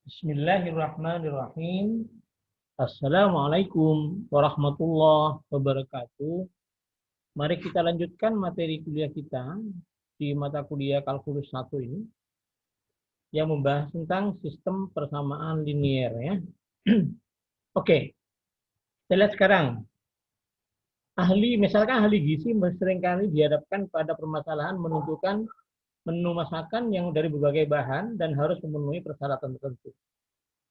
Bismillahirrahmanirrahim. Assalamualaikum warahmatullahi wabarakatuh. Mari kita lanjutkan materi kuliah kita di mata kuliah kalkulus 1 ini yang membahas tentang sistem persamaan linier ya. Oke. Kita lihat sekarang. Misalkan ahli gizi seringkali dihadapkan pada permasalahan menentukan menu masakan yang dari berbagai bahan dan harus memenuhi persyaratan tertentu.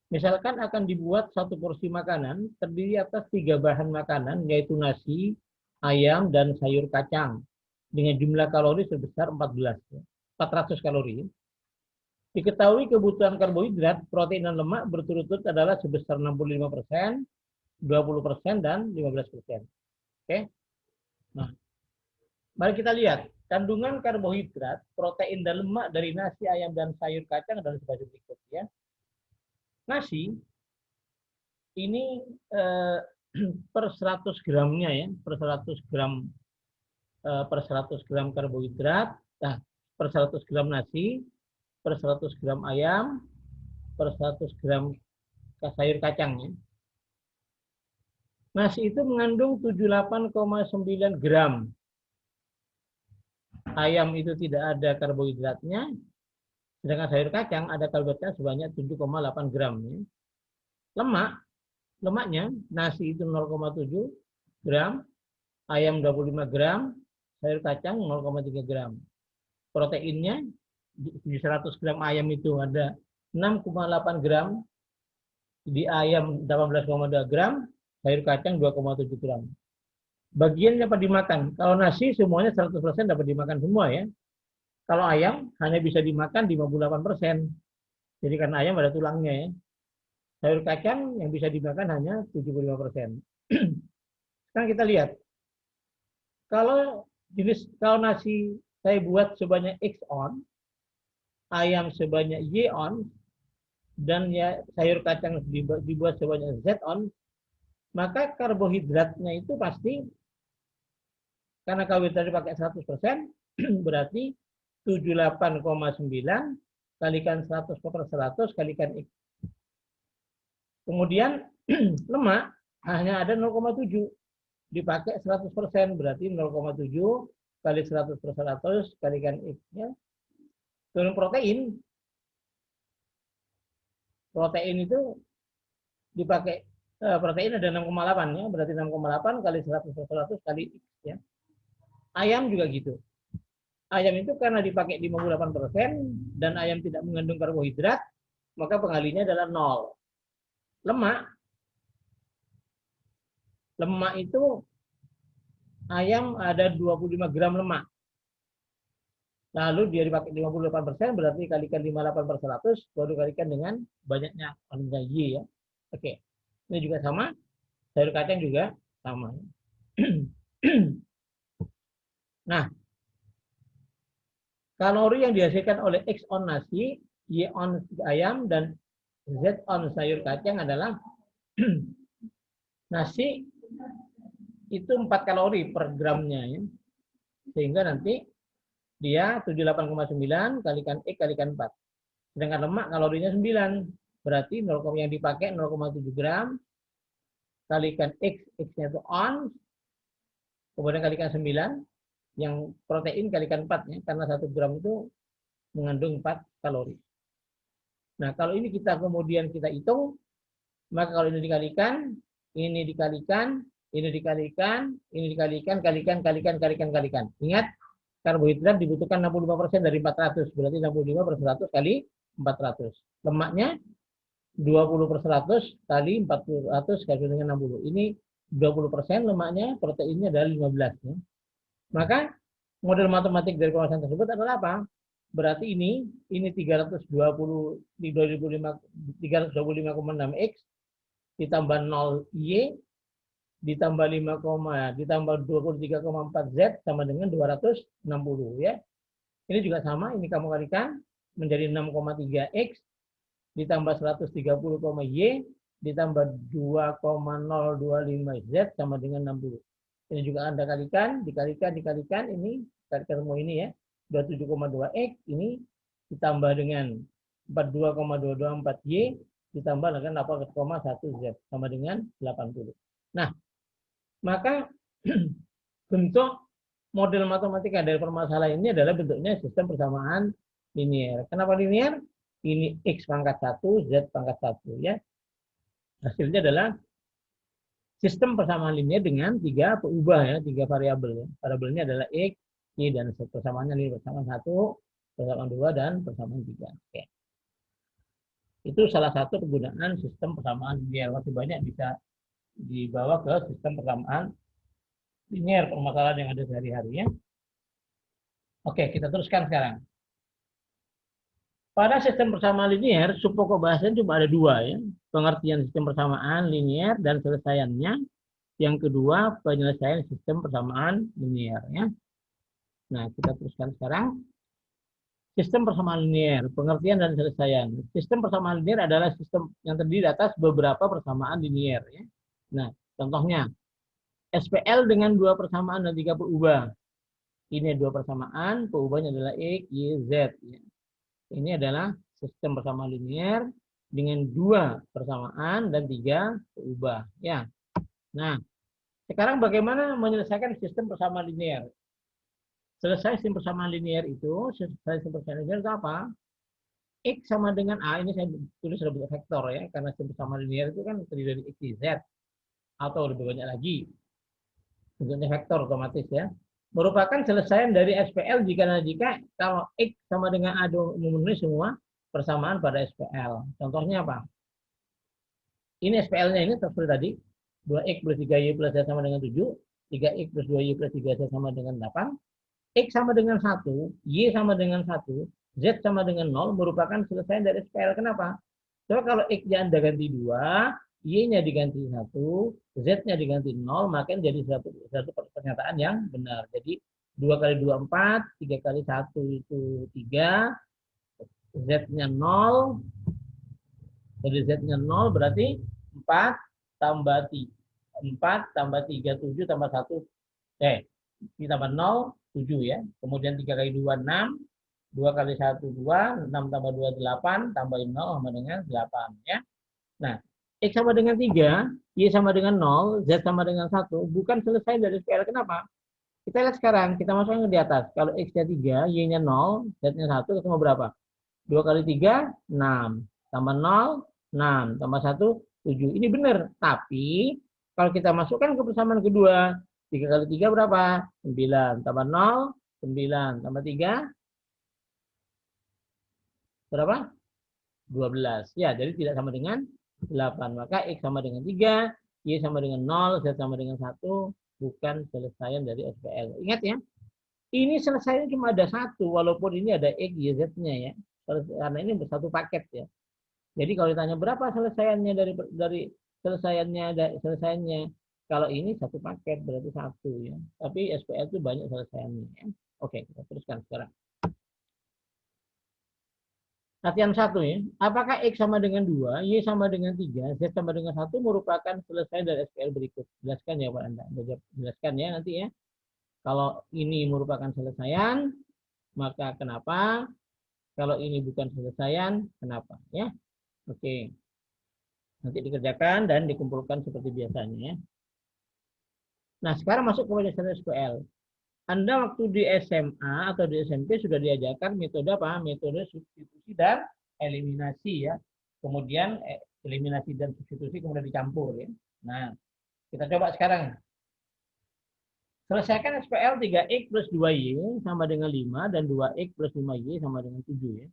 Misalkan akan dibuat satu porsi makanan terdiri atas 3 bahan makanan yaitu nasi, ayam, dan sayur kacang dengan jumlah kalori sebesar 400 kalori. Diketahui kebutuhan karbohidrat, protein, dan lemak berturut-turut adalah sebesar 65%, 20%, dan 15%. Oke. Nah, mari kita lihat kandungan karbohidrat, protein, dan lemak dari nasi, ayam, dan sayur kacang adalah sebagai berikut ya. Nasi ini per 100 gramnya ya, per 100 gram karbohidrat, nah, per 100 gram nasi, per 100 gram ayam, per 100 gram sayur kacang ya. Nasi itu mengandung 78,9 gram. Ayam itu tidak ada karbohidratnya, sedangkan sayur kacang ada karbohidratnya sebanyak 7,8 gram ya. Lemaknya nasi itu 0,7 gram, ayam 25 gram, sayur kacang 0,3 gram. Proteinnya di 100 gram ayam itu ada 6,8 gram, di ayam 18,2 gram, sayur kacang 2,7 gram. Bagian dapat dimakan. Kalau nasi semuanya 100% dapat dimakan semua ya. Kalau ayam hanya bisa dimakan 58%. Jadi karena ayam ada tulangnya ya. Sayur kacang yang bisa dimakan hanya 75%. Sekarang kita lihat. Kalau nasi saya buat sebanyak X on, ayam sebanyak Y on, dan ya sayur kacang dibuat sebanyak Z on, maka karbohidratnya itu pasti, karena karbohidrat dipakai 100%, berarti 78,9 kalikan 100/100 kalikan X. Kemudian lemak hanya ada 0,7, dipakai 100%, berarti 0,7 kali 100/100 kalikan X-nya. Kemudian protein itu dipakai, protein ada 6,8 ya, berarti 6,8 kali 100/100 kali X ya. Ayam juga gitu. Ayam itu karena dipakai 58% dan ayam tidak mengandung karbohidrat, maka pengalinya adalah 0. Lemak itu ayam ada 25 gram lemak. Lalu dia dipakai 58%, berarti kalikan 58/100, baru kalikan dengan banyaknya alumni Y ya. Oke. Ini juga sama. Sayur kacang juga sama. Nah, kalori yang dihasilkan oleh X on nasi, Y on ayam, dan Z on sayur kacang adalah nasi itu 4 kalori per gramnya ya. Sehingga nanti dia 78,9 kalikan X kalikan 4. Sedangkan lemak kalorinya 9. Berarti yang dipakai 0,7 gram kalikan X, X-nya itu on, kemudian kalikan 9, yang protein kalikan 4 ya, karena 1 gram itu mengandung 4 kalori. Nah, kalau ini kita kemudian kita hitung, maka kalau ini dikalikan, ini dikalikan, ini dikalikan, ini dikalikan, kalikan. Ingat, karbohidrat dibutuhkan 65% dari 400, berarti 65/100 kali 400. Lemaknya 20/100 kali 400 kali dengan 60. Ini 20% lemaknya, proteinnya adalah 15 ya. Maka model matematik dari pembahasan tersebut adalah apa? Berarti ini 325,6 X ditambah 0 Y ditambah 5, ditambah 23,4 Z sama dengan 260 ya. Ini juga sama, ini kamu kalikan menjadi 6,3 X ditambah 130, Y ditambah 2,025 Z sama dengan 60. Ini juga Anda kalikan, dikalikan, ini kalikan semua ini ya. 27,2 X ini ditambah dengan 42,224Y ditambah dengan 8,1Z sama dengan 80. Nah, maka bentuk model matematika dari permasalahan ini adalah bentuknya sistem persamaan linier. Kenapa linier? Ini X pangkat 1, Z pangkat 1 ya. Hasilnya adalah sistem persamaan linier dengan 3 peubah ya, 3 variabel ya. Variabelnya adalah X, Y, dan Z. Persamaannya ini persamaan 1, persamaan 2, dan persamaan 3. Oke. Itu salah satu penggunaan sistem persamaan linier. Masih banyak bisa dibawa ke sistem persamaan linier permasalahan yang ada sehari-hari ya. Oke, kita teruskan sekarang. Pada sistem persamaan linier, subpokok bahasanya cuma ada 2 ya. Pengertian sistem persamaan linier dan selesaiannya. Yang kedua, penyelesaian sistem persamaan linier ya. Nah, kita teruskan sekarang. Sistem persamaan linier, pengertian dan selesaian. Sistem persamaan linier adalah sistem yang terdiri atas beberapa persamaan linier ya. Nah, contohnya SPL dengan 2 persamaan dan 3 peubah. Ini 2 persamaan, peubahnya adalah X, Y, Z ya. Ini adalah sistem persamaan linier dengan 2 persamaan dan 3 peubah ya. Nah, sekarang bagaimana menyelesaikan sistem persamaan linier? Selesai sistem persamaan linier itu, sistem persamaan linier itu apa? X sama dengan A, ini saya tulis sebagai vektor ya, karena sistem persamaan linier itu kan terdiri dari X, Y, Z, atau lebih banyak lagi. Bentuknya vektor otomatis ya. Merupakan selesaian dari SPL jika kalau X sama dengan A memenuhi semua persamaan pada SPL. Contohnya apa? Ini SPL-nya ini seperti tadi. 2X plus 3Y plus Z sama dengan 7. 3X plus 2Y plus 3Z sama dengan 8. X sama dengan 1, Y sama dengan 1, Z sama dengan 0 merupakan selesaian dari SPL. Kenapa? Coba kalau X-nya Anda ganti 2, Y-nya diganti 1, Z-nya diganti 0, maka jadi satu pernyataan yang benar. Jadi 2 kali 2, 4, 3 kali 1 itu 3, Z-nya 0, jadi Z-nya 0 berarti 4 tambah 3, 4 tambah 3, 7 tambah 1, ditambah 0, 7 ya. Kemudian 3 kali 2, 6. 2 kali 1, 2. 6 tambah 2, 8. Tambahin 0 sama dengan 8 ya. Nah, X sama dengan 3, Y sama dengan 0, Z sama dengan 1. Bukan selesai dari SPL. Kenapa? Kita lihat sekarang. Kita masukkan ke di atas. Kalau X-nya 3, Y-nya 0, Z-nya 1, ketemu berapa? 2 kali 3, 6. Tambah 0, 6. Tambah 1, 7. Ini benar. Tapi, kalau kita masukkan ke persamaan kedua, 3 kali 3 berapa? 9. Tambah 0, 9. Tambah 3, berapa? 12. Ya, jadi tidak sama dengan 8. Maka X sama dengan 3, Y sama dengan 0, Z sama dengan 1. Bukan selesaian dari SPL. Ingat ya, ini selesainya cuma ada 1, walaupun ini ada X, Y, Z-nya ya. Karena ini satu paket ya. Jadi kalau ditanya berapa selesaiannya dari selesaiannya, kalau ini satu paket berarti 1 ya. Tapi SPL itu banyak selesaiannya ya. Oke, kita teruskan sekarang. Latihan 1 ya. Apakah X sama dengan 2, Y sama dengan 3, Z sama dengan 1 merupakan selesai dari SPL berikut? Jelaskan ya Pak Anda. Jelaskan ya nanti ya. Kalau ini merupakan selesaian, maka kenapa? Kalau ini bukan selesaian, kenapa? Ya. Oke. Nanti dikerjakan dan dikumpulkan seperti biasanya ya. Nah, sekarang masuk ke penyelesaian SPL. Anda waktu di SMA atau di SMP sudah diajarkan metode apa? Metode substitusi dan eliminasi ya. Kemudian eliminasi dan substitusi kemudian dicampur ya. Nah, kita coba sekarang. Selesaikan SPL 3X plus 2Y sama dengan 5 dan 2X plus 5Y sama dengan 7 ya.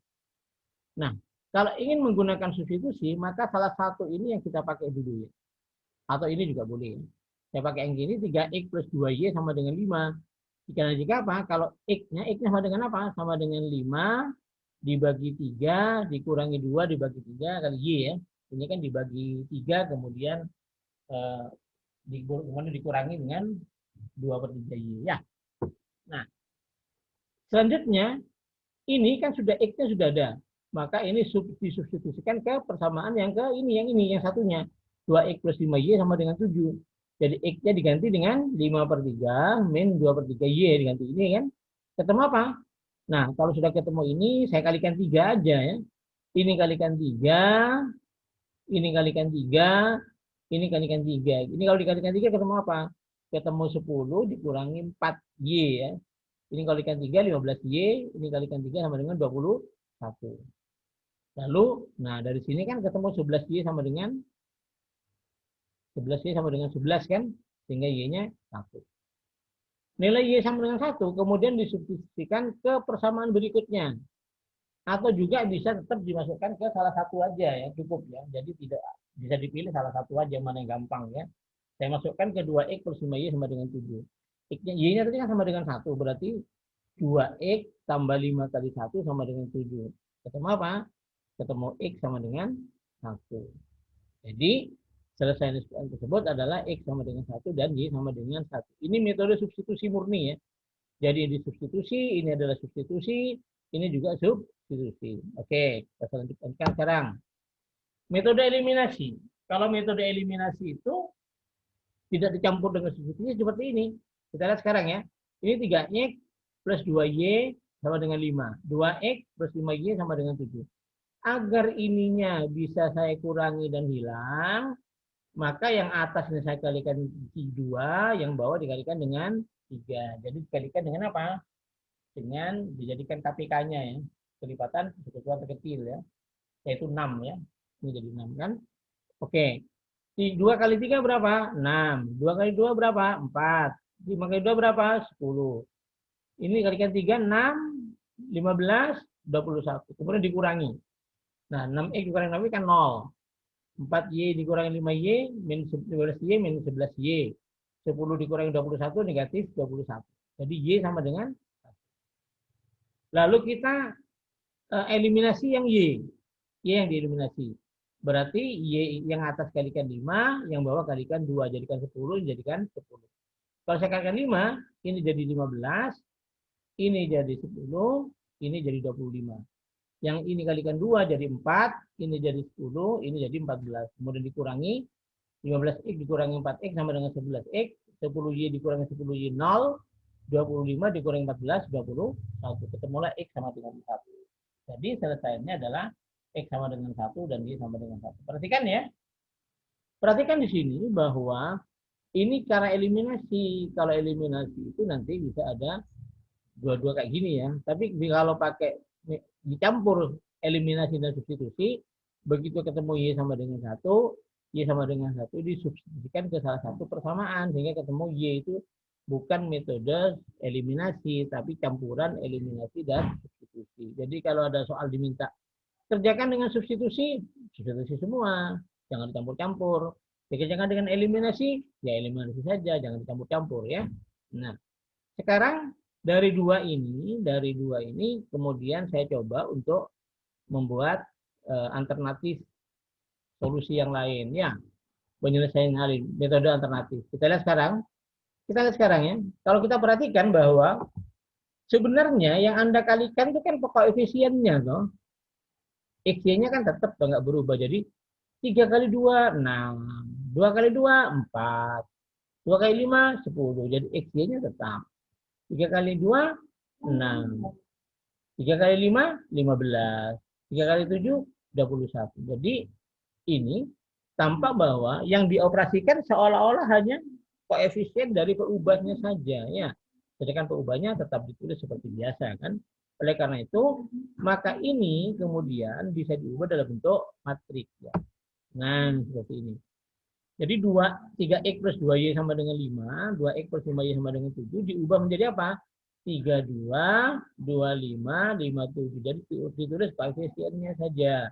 Nah, kalau ingin menggunakan substitusi, maka salah satu ini yang kita pakai dulu ya. Atau ini juga boleh ya. Saya pakai yang gini, 3X plus 2Y sama dengan 5. Jika apa? Kalau X-nya sama dengan apa? Sama dengan 5 dibagi 3, dikurangi 2, dibagi 3 kali Y ya. Ini kan dibagi 3, kemudian dikurangi dengan 2/3Y ya. Nah, selanjutnya, ini kan sudah X-nya sudah ada. Maka ini disubstitusikan ke persamaan yang yang satunya. 2X plus 5Y sama dengan 7. Jadi X-nya diganti dengan 5/3 min 2/3Y diganti ini kan. Ketemu apa? Nah, kalau sudah ketemu ini, saya kalikan 3 aja ya. Ini kalikan 3, ini kalikan 3, ini kalikan 3. Ini kalau dikalikan 3 ketemu apa? Ketemu 10 dikurangi 4Y ya. Ini kalikan 3, 15Y. Ini kalikan 3 sama dengan 21. Lalu, nah dari sini kan ketemu 11Y sama dengan 11Y sama dengan 11 kan? Sehingga Y-nya 1. Nilai Y sama dengan 1 kemudian disubstitusikan ke persamaan berikutnya. Atau juga bisa tetap dimasukkan ke salah satu aja ya, cukup ya. Jadi tidak bisa dipilih salah satu aja mana yang gampang ya. Saya masukkan ke 2X plus 5Y sama dengan 7. Y-nya tadi kan sama dengan 1, berarti 2X tambah 5 kali 1 sama dengan 7. Ketemu apa? Ketemu X sama dengan 1. Jadi selesai tersebut adalah X sama dengan 1 dan Y sama dengan 1. Ini metode substitusi murni ya. Jadi ini substitusi, ini adalah substitusi, ini juga substitusi. Oke, kita lanjutkan sekarang. Metode eliminasi. Kalau metode eliminasi itu tidak dicampur dengan substitusi seperti ini. Kita lihat sekarang ya. Ini 3X plus 2Y sama dengan 5. 2X plus 5Y sama dengan 7. Agar ininya bisa saya kurangi dan hilang, maka yang atas ini saya kalikan 2, yang bawah dikalikan dengan 3. Jadi dikalikan dengan apa? Dengan dijadikan KPK-nya ya. Kelipatan kesatuan terkecil ya. Yaitu 6 ya. Ini jadi 6 kan? Oke. 2 kali 3 berapa? 6. 2 kali 2 berapa? 4. 5 kali 2 berapa? 10. Ini kalikan 3, 6, 15, 21. Kemudian dikurangi. Nah, 6X dikurangi 6Y kan 0. 4Y dikurangi 5Y, minus 12Y, minus 11Y. 10 dikurangi 21, negatif 21. Jadi Y sama dengan 1. Lalu kita eliminasi yang Y. Y yang dieliminasi. Berarti Y yang atas kalikan 5, yang bawah kalikan 2. Jadikan 10, jadikan 10. Kalau saya kalikan 5, ini jadi 15, ini jadi 10, ini jadi 25. Yang ini kalikan 2 jadi 4, ini jadi 10, ini jadi 14. Kemudian dikurangi, 15X dikurangi 4X sama dengan 11X, 10Y dikurangi 10Y 0, 25 dikurangi 14, 21. Ketemulah X sama dengan 1. Jadi selesainya adalah X sama dengan 1 dan Y sama dengan 1. Perhatikan ya. Perhatikan di sini bahwa ini cara eliminasi. Kalau eliminasi itu nanti bisa ada dua-dua kayak gini ya. Tapi kalau pakai dicampur eliminasi dan substitusi, begitu ketemu Y sama dengan 1, Y sama dengan 1 disubstitusikan ke salah satu persamaan sehingga ketemu Y itu bukan metode eliminasi tapi campuran eliminasi dan substitusi. Jadi kalau ada soal diminta kerjakan dengan substitusi, substitusi semua, jangan dicampur-campur. Dikerjakan dengan eliminasi, ya eliminasi saja, jangan dicampur-campur ya. Nah, sekarang dari dua ini kemudian saya coba untuk membuat alternatif solusi yang lain ya, penyelesaian hal ini, metode alternatif. Kita lihat sekarang ya. Kalau kita perhatikan bahwa sebenarnya yang Anda kalikan itu kan koefisiennya toh. X-nya kan tetap nggak berubah. Jadi 3 kali 2 6, 2 kali 2 4, 2 kali 5 10. Jadi X-nya tetap. 3 kali 2, 6. 3 kali 5, 15. 3 kali 7, 21. Jadi ini tampak bahwa yang dioperasikan seolah-olah hanya koefisien dari peubahnya saja. Ya. Sedangkan peubahnya tetap ditulis seperti biasa kan. Oleh karena itu, maka ini kemudian bisa diubah dalam bentuk matriks. Ya. Nah, seperti ini. Jadi 3X plus 2Y sama dengan 5, 2X plus 5Y sama dengan 7, diubah menjadi apa? 32, 25, 57. Jadi ditulis koefisiennya saja.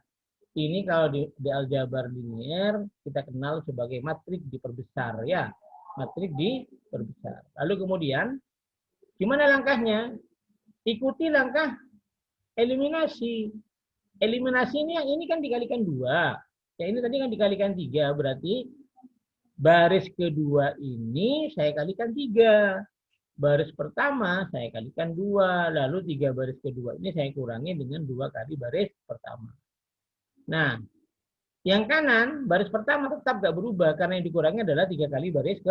Ini kalau di aljabar linear, kita kenal sebagai matriks diperbesar. Ya, matriks diperbesar. Lalu kemudian, gimana langkahnya? Ikuti langkah eliminasi. Eliminasi ini yang ini kan dikalikan 2. Ya ini tadi kan dikalikan 3, berarti baris kedua ini saya kalikan 3. Baris pertama saya kalikan 2. Lalu 3 baris kedua ini saya kurangi dengan 2 kali baris pertama. Nah, yang kanan baris pertama tetap gak berubah karena yang dikurangi adalah 3 kali baris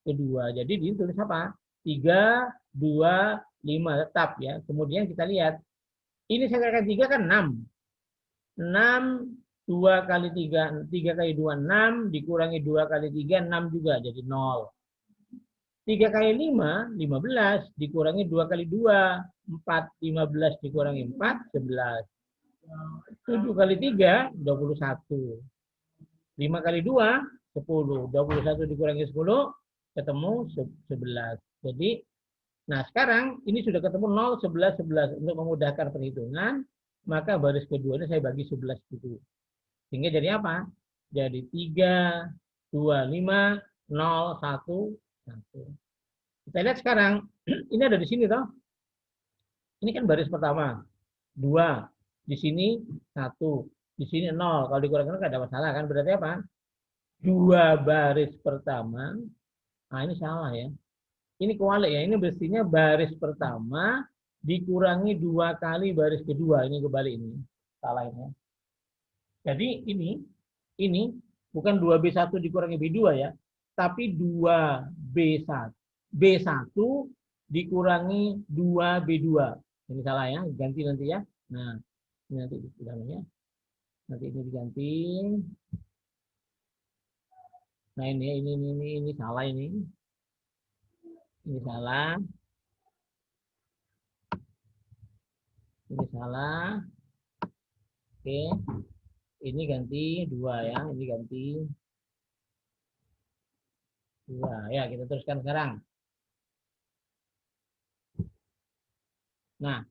kedua. Jadi ditulis apa? 3, 2, 5 tetap ya. Kemudian kita lihat. Ini saya kalikan 3 kan 6. 6, 2 kali 3, 3 kali 2, 6, dikurangi 2 kali 3, 6 juga, jadi 0. 3 kali 5, 15, dikurangi 2 kali 2, 4, 15 dikurangi 4, 11. 7 kali 3, 21. 5 kali 2, 10. 21 dikurangi 10, ketemu 11. Jadi, nah sekarang ini sudah ketemu 0, 11, 11. Untuk memudahkan perhitungan, maka baris kedua ini saya bagi 11 dulu. Sehingga jadi apa? Jadi 3, 2, 5, 0, 1, 1. Kita lihat sekarang, ini ada di sini toh. Ini kan baris pertama. 2. Di sini 1. Di sini 0. Kalau dikurangkan nggak ada masalah kan? Berarti apa? 2 baris pertama. Nah, ini salah ya. Ini kewalik ya. Ini mestinya baris pertama dikurangi 2 kali baris kedua. Ini kebalik ini. Salah ini. Jadi ini bukan 2B1 dikurangi B2 ya. Tapi 2B1. B1 dikurangi 2B2. Ini salah ya. Ganti nanti ya. Nah, ini nanti ya. Nanti ini diganti. Nah, ini salah ini. Ini salah. Ini salah. Oke. Ini ganti 2 ya. Ini ganti 2. Ya, kita teruskan sekarang. Nah,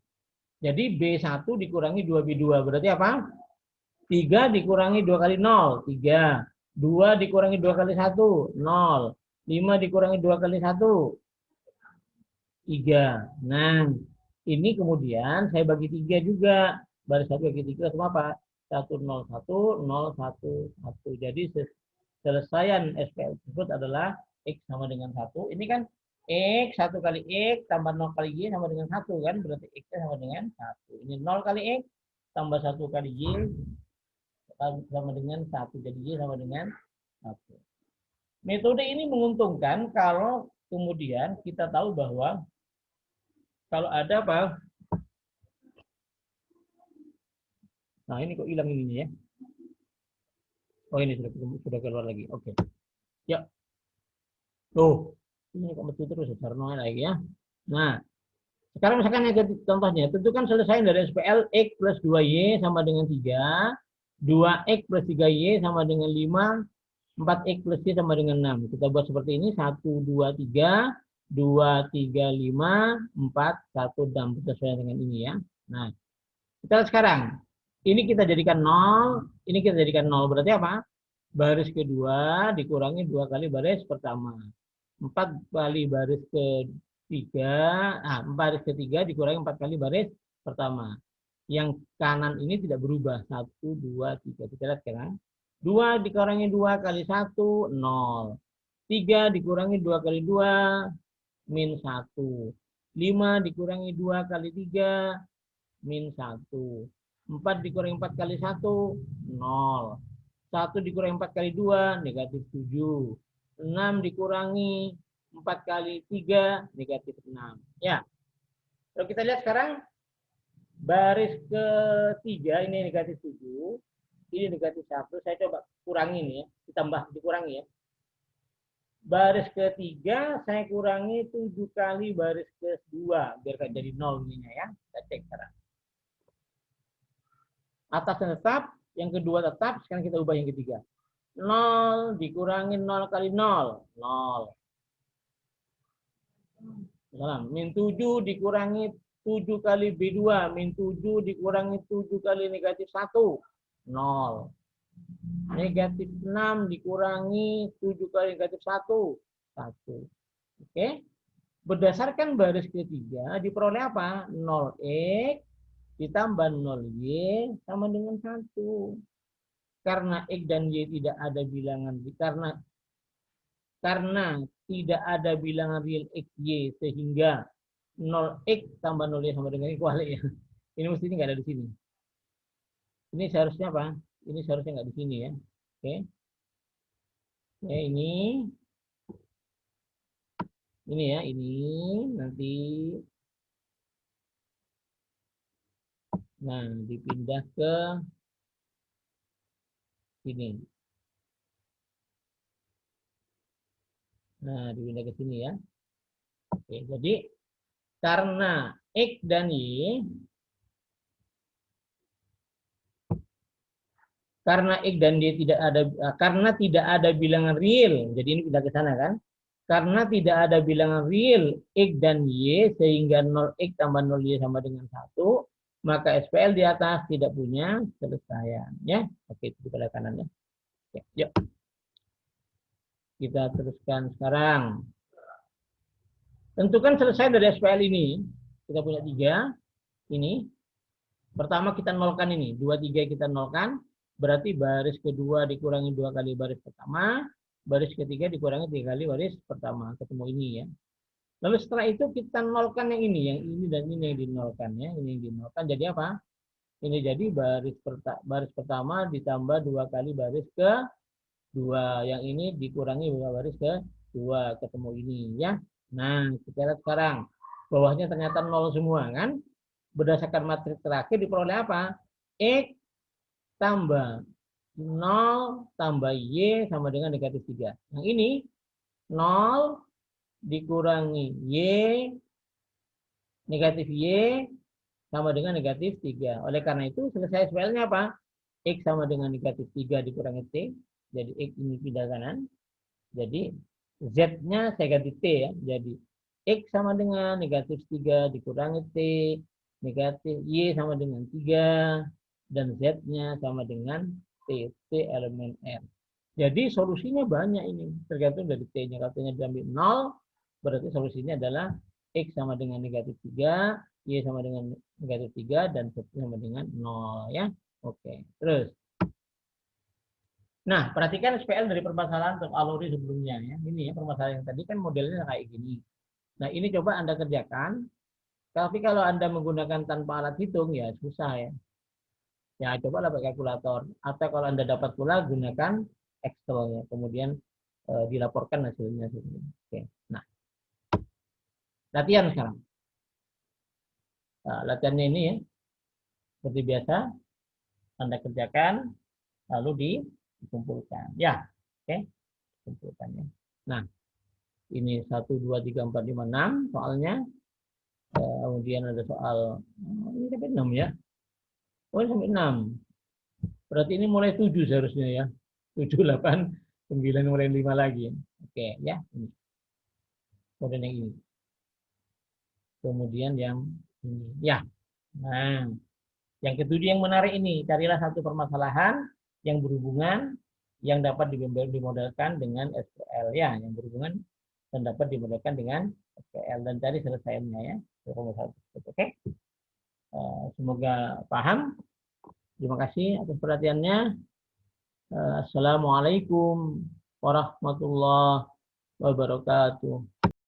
jadi B1 dikurangi 2B2. Berarti apa? 3 dikurangi 2 kali 0. 3. 2 dikurangi 2 kali 1. 0. 5 dikurangi 2 kali 1. 3. Nah, ini kemudian saya bagi 3 juga. Baris 1 bagi 3 sama apa? 1, 0, 1, 0, 1, 1. Jadi selesaian SPL tersebut adalah X sama dengan 1. Ini kan X, 1 kali X tambah 0 kali Y sama dengan 1 kan. Berarti X sama dengan 1. Ini 0 kali X tambah 1 kali Y sama dengan 1. Jadi Y sama dengan 1. Metode ini menguntungkan kalau kemudian kita tahu bahwa kalau ada apa? Nah, ini kok hilang ininya ya. Oh, ini sudah keluar lagi. Oke. Ya. Tuh. Ini kok mesti terus Sarno lagi ya. Nah, sekarang misalkan contohnya, tentukan selesai dari SPL X plus 2Y sama dengan 3, 2X plus 3Y sama dengan 5, 4X plus Y sama dengan 6. Kita buat seperti ini, 1, 2, 3, 2, 3, 5, 4, 1, 6. Sesuai dengan ini ya. Nah, kita lihat sekarang. Ini kita jadikan 0, ini kita jadikan 0. Berarti apa? Baris kedua dikurangi 2 kali baris pertama. 4 kali baris ketiga, baris ketiga dikurangi 4 kali baris pertama. Yang kanan ini tidak berubah. 1, 2, 3. Kita lihat sekarang. 2 dikurangi 2 kali 1, 0. 3 dikurangi 2 kali 2, min 1. 5 dikurangi 2 kali 3, min 1. 4 dikurangi 4 kali 1, 0. 1 dikurangi 4 kali 2, negatif 7. 6 dikurangi 4 kali 3, negatif 6. Ya. Kalau kita lihat sekarang, baris ketiga, ini negatif 7. Ini negatif 1. Saya coba kurangi nih ya. Dikurangi ya. Baris ketiga, saya kurangi 7 kali baris kedua. Biar jadi 0 ininya ya. Kita cek sekarang. Atasnya tetap, yang kedua tetap, sekarang kita ubah yang ketiga. 0 dikurangi 0 kali 0, 0. Min 7 dikurangi 7 kali B2, min 7 dikurangi 7 kali negatif 1, 0. Negatif 6 dikurangi 7 kali negatif 1, 1. Oke. Berdasarkan baris ketiga, diperoleh apa? 0x ditambah 0y sama dengan 1. Karena X dan Y tidak ada bilangan, karena tidak ada bilangan real X, Y, sehingga 0x tambah 0y sama dengan kuali ya. Ini mesti nggak ada di sini. Ini seharusnya apa? Ini seharusnya nggak di sini ya. Oke. Oke, ini ya, ini nanti. Nah, dipindah ke Sini. Nah, dipindah ke sini ya. Oke, jadi karena X dan Y, karena X dan Y tidak ada, karena tidak ada bilangan real, jadi ini pindah ke sana kan. Karena tidak ada bilangan real X dan Y, sehingga 0X tambah 0Y sama dengan 1, maka SPL di atas tidak punya selesaian. Ya, oke, itu pada kanannya. Oke, yuk. Kita teruskan sekarang. Tentukan selesai dari SPL ini. Kita punya 3. Ini. Pertama kita nolkan ini. 2, 3 kita nolkan. Berarti baris kedua dikurangi 2 kali baris pertama. Baris ketiga dikurangi 3 kali baris pertama. Ketemu ini ya. Lalu setelah itu kita nolkan yang ini dan ini yang dinolkan ya. Ini yang dinolkan jadi apa? Ini jadi baris pertama ditambah 2 kali baris ke-2. Yang ini dikurangi 2 baris ke-2. Ketemu ini ya. Nah, kita lihat sekarang. Bawahnya ternyata 0 semua kan? Berdasarkan matriks terakhir diperoleh apa? X tambah 0 tambah Y sama dengan negatif 3. Yang ini 0 dikurangi Y negatif Y sama dengan negatif 3. Oleh karena itu selesai SPL-nya apa? X sama dengan negatif 3 dikurangi T. Jadi X ini pindah kanan. Jadi Z-nya saya ganti T ya. Jadi X sama dengan negatif 3 dikurangi T. Negatif Y sama dengan 3. Dan Z-nya sama dengan T. T elemen R. Jadi solusinya banyak ini. Tergantung dari T-nya. Kalau T-nya diambil 0, berarti solusinya adalah X sama dengan negatif 3, Y sama dengan negatif 3, dan Z sama dengan 0. Ya. Oke. Terus. Nah, perhatikan SPL dari permasalahan untuk aluri sebelumnya. Ya. Ini ya, permasalahan yang tadi kan modelnya kayak gini. Nah, ini coba Anda kerjakan. Tapi kalau Anda menggunakan tanpa alat hitung, ya susah ya. Ya, cobalah pakai kalkulator. Atau kalau Anda dapat pula, gunakan Excel ya. Kemudian dilaporkan hasilnya. Oke. Nah, latihan sekarang. Nah, latihannya ini ya, seperti biasa, Anda kerjakan, lalu dikumpulkan. Ya, oke, kumpulkannya. Nah, ini 1, 2, 3, 4, 5, 6 soalnya. Kemudian ada soal, ini sampai 6 ya. Oh, ini sampai 6. Berarti ini mulai 7 seharusnya ya. 7, 8, 9, mulai 5 lagi. Oke, ya. Ini. Kemudian yang ini. Kemudian yang ini. Ya. Nah, yang ketujuh yang menarik ini. Carilah satu permasalahan yang berhubungan yang dapat dimodelkan dengan SQL. Ya, yang berhubungan dan dapat dimodelkan dengan SQL. Dan cari selesaiannya ya. Oke. Semoga paham. Terima kasih atas perhatiannya. Assalamualaikum warahmatullahi wabarakatuh.